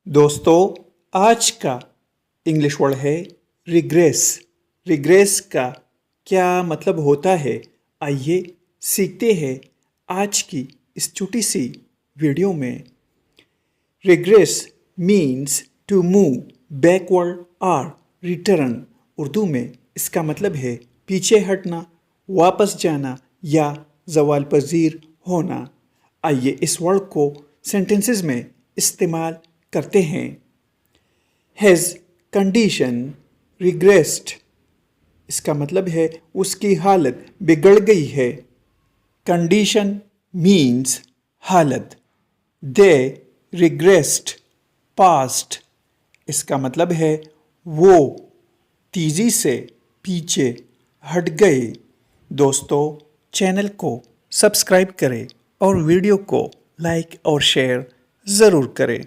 दोस्तों आज का इंग्लिश वर्ड है रिग्रेस। रिग्रेस का क्या मतलब होता है, आइए सीखते हैं आज की इस छोटी सी वीडियो में। Regress means to move backward और रिटर्न। उर्दू में इसका मतलब है पीछे हटना, वापस जाना या ज़वाल पजीर होना। आइए इस वर्ड को सेंटेंसेस में इस्तेमाल करते हैं। His condition regressed। इसका मतलब है उसकी हालत बिगड़ गई है। Condition means हालत। They regressed past। इसका मतलब है वो तेजी से पीछे हट गए। दोस्तों चैनल को सब्सक्राइब करें और वीडियो को लाइक और शेयर ज़रूर करें।